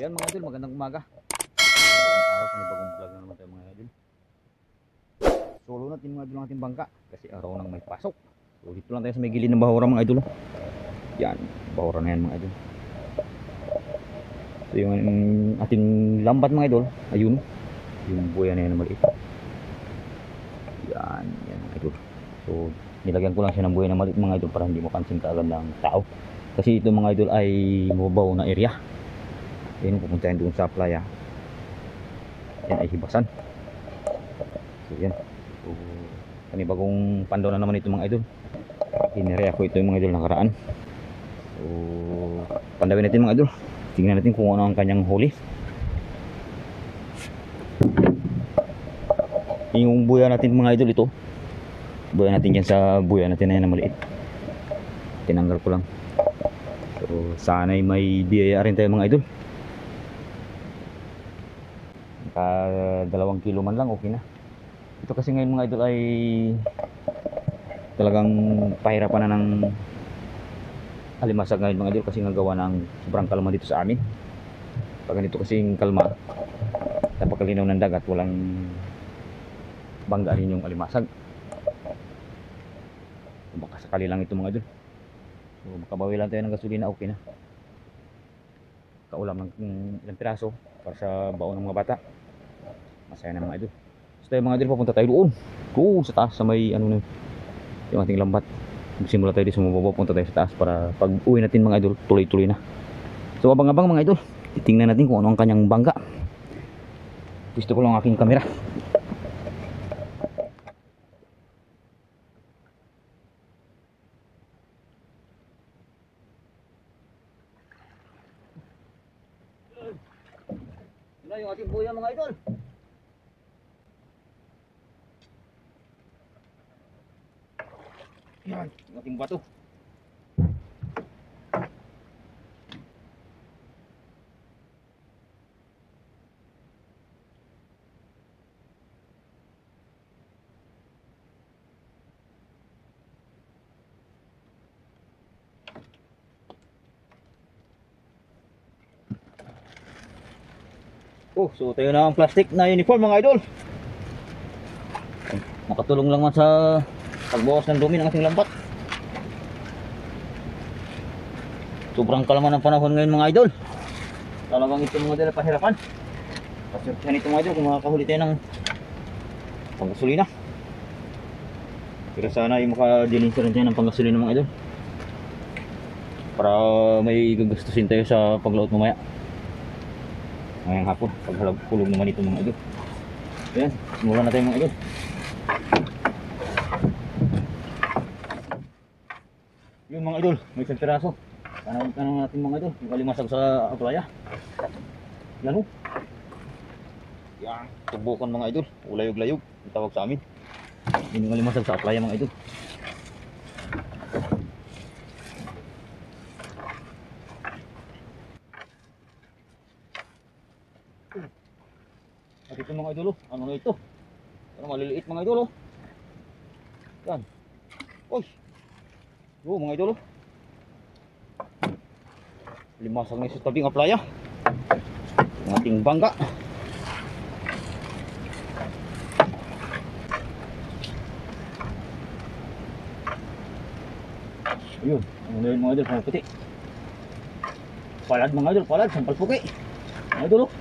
Ayan mga idol, magandang umaga. Bagong araw, panibagong vlog na naman tayo mga idol. Solo natin mga idol ang ating bangka kasi araw nang may pasok. So dito lang tayo sa may gilid ng bahura mga idol. Yan, bahura na yan mga idol. So yung ating lambat mga idol, ayun. Yung buya na yan na maliit. Yan, yan mga idol. So nilagyan ko lang siya ng buya na maliit mga idol para hindi mapansin kaagad ng tao. Kasi ito mga idol ay mababaw na area. Yan, pupuntahin doon sa playa. Yan ay hibasan. So yan. So panibagong pandaw na naman ito mga idol. Inire ako ito yung mga idol nakaraan. So pandawin natin mga idol. Tingnan natin kung ano ang kanyang huli. Yung buya natin mga idol ito. Buya natin yan sa buya natin na yan na maliit. Tinanggal ko lang. So sana'y may biyaya rin tayo mga idol. Ka 2 kilo man lang okay na. Ito kasi ngayon mga idol ay talagang pahirapan na ng alimasag ngayon mga idol kasi nagawa ng sobrang kalma dito sa amin. Pag ganito kasing kalma, napakalinaw ng dagat, walang bangga rin yung alimasag. Baka sakali lang ito mga idol. So makabawi lang tayo ng gasolina, okay na. Kaulam ng ilang piraso para sa baon ng mga bata. Masaya na mga idol. So tayo mga idol, papunta tayo doon. Doon sa taas sa may ano na yung ating lambat. Magsimula tayo dito sa mababaw, punta tayo sa taas para pag uwi natin mga idol, tuloy-tuloy na. So abang-abang mga idol, titingnan natin kung ano ang kanyang bangga. Gusto ko lang ang aking kamera. Wala yung ating buya mga idol. Yan, yung ating bato. Oh, so tayo na ang plastic na uniform mga idol. Makatulong lang man sa pagbawas ng dumi ng ating lambat. Sobrang kalma ng panahon ngayon mga idol. Talagang ito mga idol pahirapan. Pasensyahan ito mga idol kung makakahuli tayo ng panggasolina. Pero sana ay makadilin sa rin tayo ng panggasolina mga idol. Para may gagastusin tayo sa paglaot mamaya. Ngayong hapon, paghalagpulog naman ito mga idol. Ayan, simulan na tayo mga idol. Yun mga idol, may isang piraso. Tanawin ka naman natin mga idol, yung alimasag sa playa. Yan o. Yan, tubukan mga idol, ulayog-layog, yung tawag sa amin. Yun yung alimasag sa playa mga idol. At ito mga idol, ano na ito? Ano maliliit mga idol. Yan. Uy. Yo mga idol. Limasag na sa tabing playa. Ang ating bangga. Ayun, ano na yun mga idol, mga puti. Palad mga idol, palad, sampal puki. Mga idol.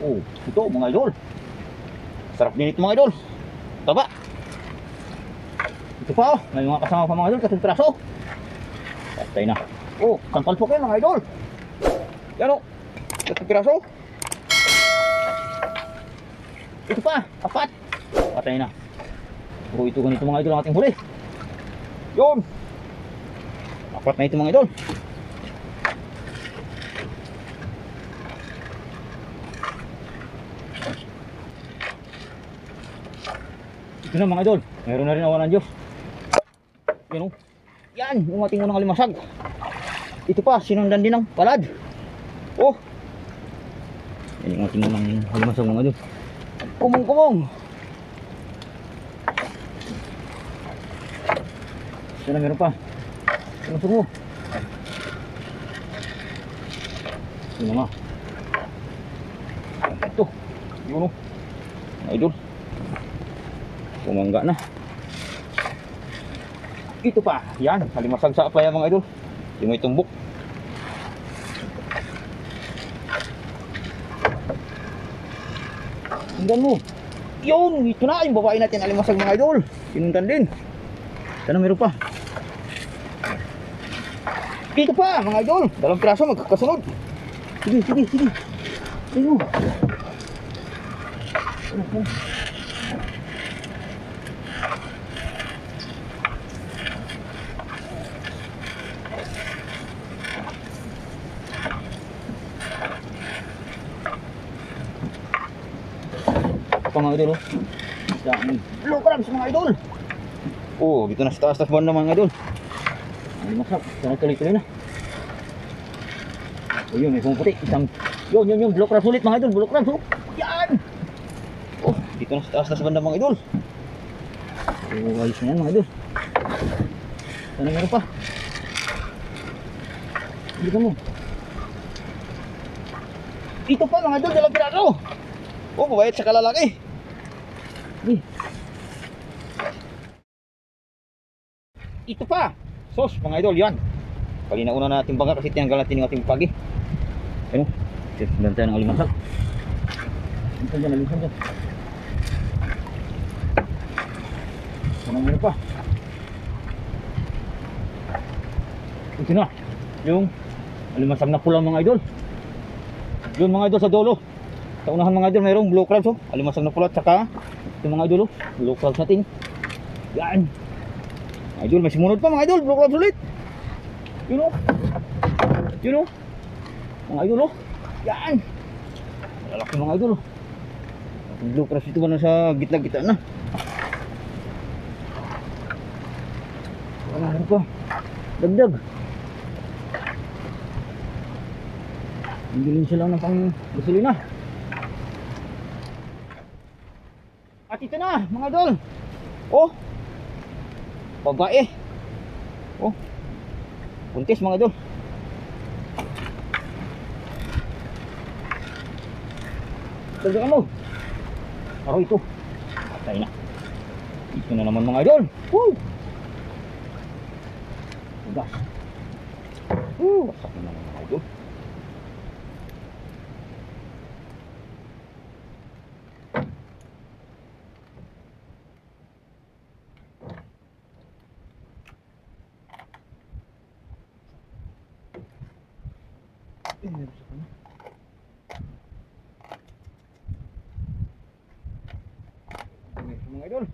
Oh, ito mga idol. Sarap din ito mga idol. Taba. Ito pa oh, may mga kasama pa mga idol, kasing praso. Patay na. Oh, sampal po kayo mga idol. Yan oh, kasing praso. Ito pa, 4. Patay na. Oh, ito ganito mga idol ang ating huli. Yun. 4 na ito mga idol. Ito na mga idol, meron na rin awan ng Diyos. Yan o. Yan, yung ating unang alimasag. Ito pa, sinundan din ng palad. Oh. Yan yung ating unang alimasag mga idol. Kumong-kumong. Ito na meron pa. Ito na sungo. Yun nga. Ito. Yun o. Mga idol. Pumangga na. Ito pa. Yan. Halimasagsa pa yan mga idol. Yung may tumbok. Tingnan mo. Yun. Ito na. Yung babae natin halimasag mga idol. Sinundan din. Sana meron pa. Ito pa mga idol. Dalawang piraso magkakasunod. Sige, sige, sige. Ayun. Ito mga idol. Low crabs mga idol. Oh, dito na sa taas banda mga idol. Ay, masarap. Sana tuloy-tuloy na. Ayun, may pumuputi. Isang, yun. Blue crabs ulit mga idol. Blue crabs. Oh. Yan. Oh, dito na sa taas banda mga idol. Oh, ayos na yan mga idol. Sana meron pa. Dito mo. Ito pa mga idol. Dalang piraso. Oh, babayad sa kalalaki. Ito pa. Sos mga idol yan. Kanina una natin bangga kasi tinanggal natin yung ating pagi. Ayun. Sinundan tayo ng alimasag. Alimasag dyan. Sana meron pa. Ito na. Yung alimasag na pula mga idol. Yun mga idol sa dulo. Sa unahan mga idol mayroong blue crabs oh. Alimasag na pula at saka yung mga idol oh. Blue crabs natin. Yan. Idol may sumunod pa mga idol. Blue crabs ulit. Yun oh. Yun oh. Mga idol oh. Yan. Malalaki mga idol oh. Blue crabs ito ba na sa gitna-gitna na. Wala pa. Dagdag. Bigilin sila ng pang gasolina. At ito na mga idol. Oh. Babae. Oh. Buntis mga idol. Dagdagan mo. Pero ito. Patay na. Ito na naman mga idol. Woo. Gas. Wasak na naman mga idol. Mga idol.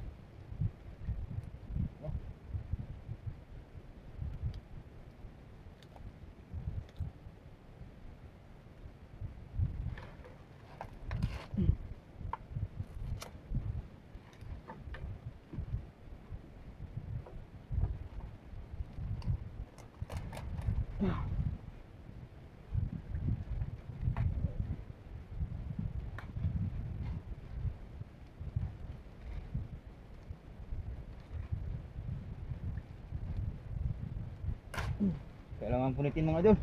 Kailangan punitin mga idol.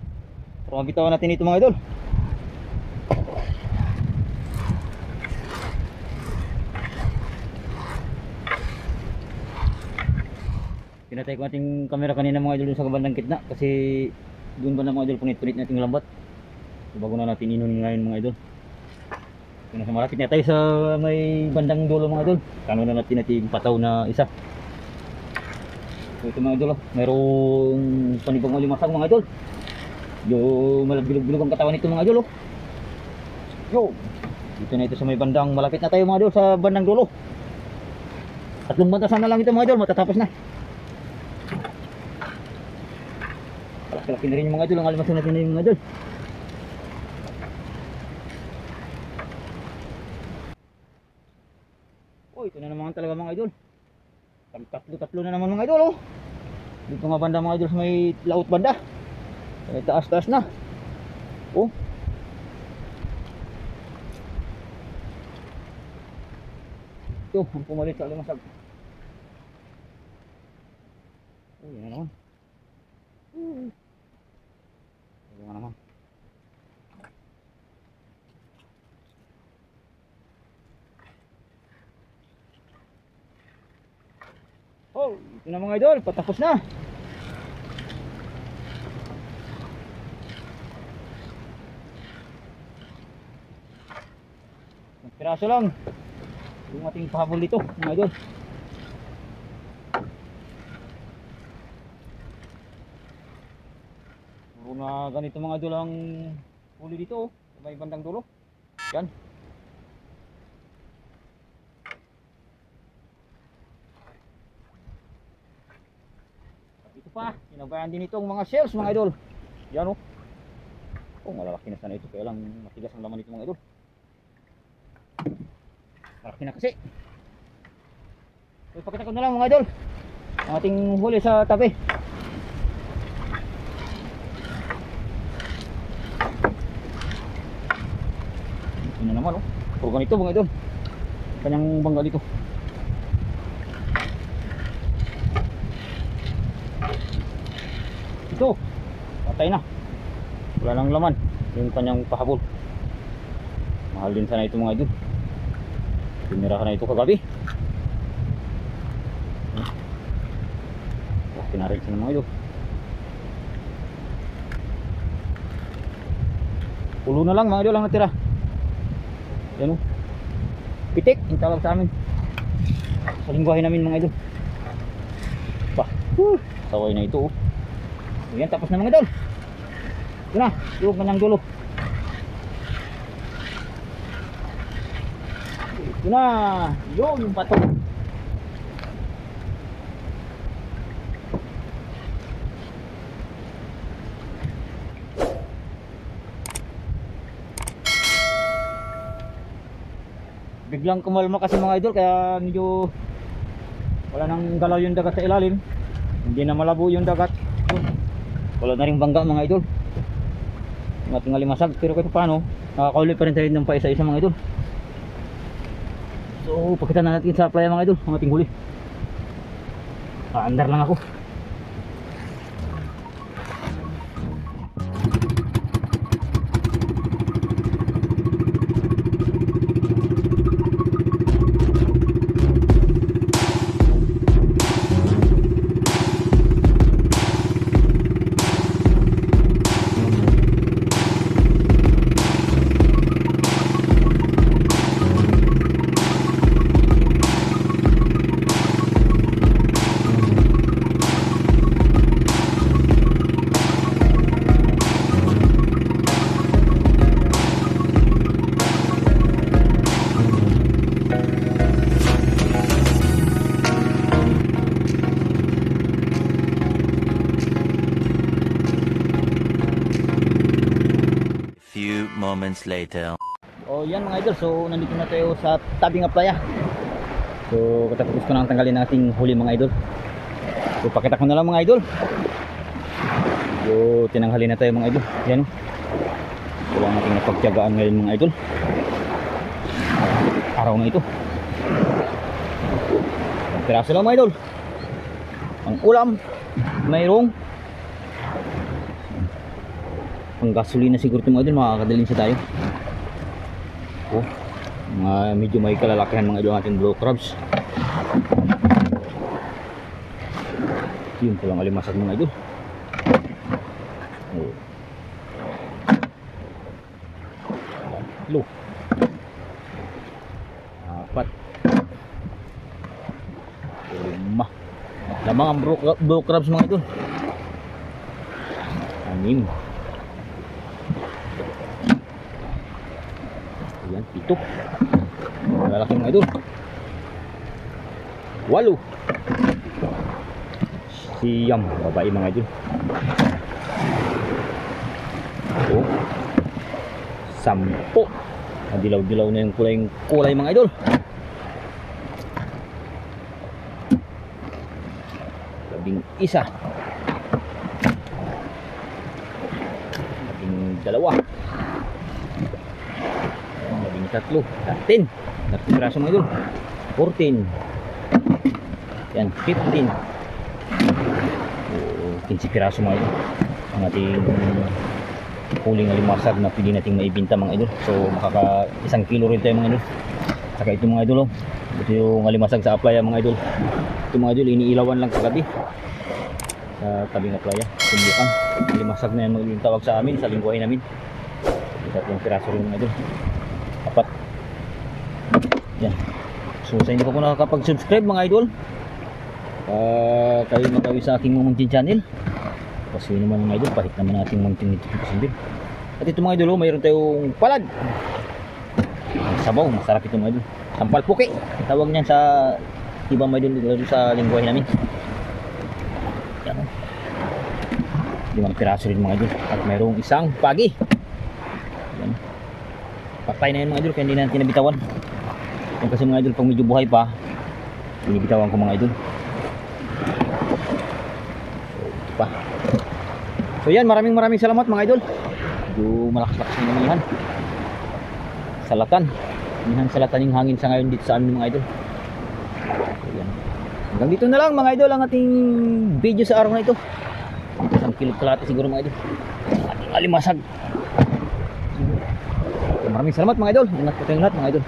Pero mabitawan natin ito mga idol. Pinatay ko ating camera kanina mga idol sa kabandang gitna kasi doon ba na mga idol punit-punit nating lambat. Bago na natin inunin ngayon mga idol. Kung nasa malapit na tayo sa may bandang dulo mga idol. Kano na natin ating pataw na isa. So ito mga idol, mayroong panibang alimasag mga idol. Yung malagbilog-bilog ang katawan nito mga idol. Yo, dito na ito sa may bandang malapit na tayo mga idol sa bandang dulo. Tatlong bantasan na lang ito mga idol, matatapos na. Laki-laki na rin yung mga idol, ang alimasag natin na yung mga idol. Oh, ito na naman talaga mga idol. Tatlo na naman mga idol oh. Dito nga banda mga idol sa may laut banda. May taas-taas na. Oh. Ito, ang pumalit sa alimasag. Oh, yan na naman. Ito nga naman. Ito na mga idol, patapos na. Piraso lang yung ating pahabol dito mga idol. Puro na ganito mga idol ang huli dito, may bandang dulo. Yan. At ito pa, sinabayan din itong mga shells mga idol. Yan o. Malalaki na sana ito, kaya lang matigas ang laman nito mga idol. Malaki na kasi. So, ipakita ko na lang mga idol ang ating huli sa tabi. Ito na naman oh. Puro ganito mga idol. Kanyang bangga dito. Ito. Patay na. Wala nang laman yung kanyang pahabol. Mahal din sana ito mga idol. Tinirahan na ito kagabi. Pinarin siya ng mga idol. Ulo na lang mga idol ang natira. Yan o. Pitik, yung tawag sa amin. Sa lingwahe namin mga idol. Bah, saway na ito oh. Yan, tapos na mga idol. Ito na, yung kanyang dulo. Ito na, yun yung bato. Biglang kumalma kasi mga idol, kaya medyo wala nang galaw yung dagat sa ilalim. Hindi na malabo yung dagat. Wala na rin bangga mga idol. Yung ating alimasag, pero kahit paano nakakauli pa rin tayo ng paisa-isa mga idol. So pakita na natin sa playa mga idol ang ating huli. Andar lang ako. Moments later. Oh yan mga idol, so nandito na tayo sa tabi ng playa. So katapos ko nang tanggalin nating huli mga idol. So pakita ko na lang mga idol. So tinanghalin na tayo mga idol. Yan o. Wala nating napagtiyagaan ngayon mga idol. Araw na ito. Ang piraso lang mga idol. Ang ulam mayroong ang gasolina siguro ito mga idol, makakadalhin siya tayo. Oh, medyo may kalalakihan mga idol natin blue crabs. Yun palang alimasag mga idol. Oh. Lo. Apat. Lima. Lamang ang blue crabs mga idol. Anim. Ayan, pito. Malalaki mga idol. 8. Siyam, babae mga idol. Oh. 10. Dilaw-dilaw na yung kulay mga idol. 11. 12. 13, 13 piraso mga idol. 14. Yan, 15. 15 piraso mga idol ang ating huling alimasag na pwede nating maibinta mga idol. So makaka 1 kilo rin tayo mga idol. Saka ito mga idol, ito yung alimasag sa playa mga idol. Ito mga idol, iniilawan lang kagabi sa tabi ng playa, tumbukan. Limasag na yan yung tawag sa amin, sa lingwahe namin. Tatlong piraso rin mga idol, 4 yan. So sa hindi pa po nakakapag-subscribe mga idol, kayo makawi sa aking munting channel. Kasi naman mga idol, pahit naman ating munting notification din. At ito mga idol, mayroon tayong palad. Ang sabaw, masarap ito mga idol. Sampal puki, tawag niyan sa ibang mga idol dito sa lingwahe namin. Yan, 5 piraso rin mga idol. At mayroong isang pagi. Yan. Patay na yan mga idol, kaya hindi natin nabitawan. Yan kasi mga idol, pag medyo buhay pa, binibitawan ko mga idol. So, pa. So yan, maraming salamat mga idol. Medyo malakas-lakas ng amihan. Salatan. Amihan salatan yung hangin sa ngayon dito sa amin mga idol. So, yan. Hanggang dito na lang mga idol ang ating video sa araw na ito. Isang kilo kalahati siguro mga idol. Ating alimasag. So, maraming salamat mga idol. Ingat po tayong lahat mga idol.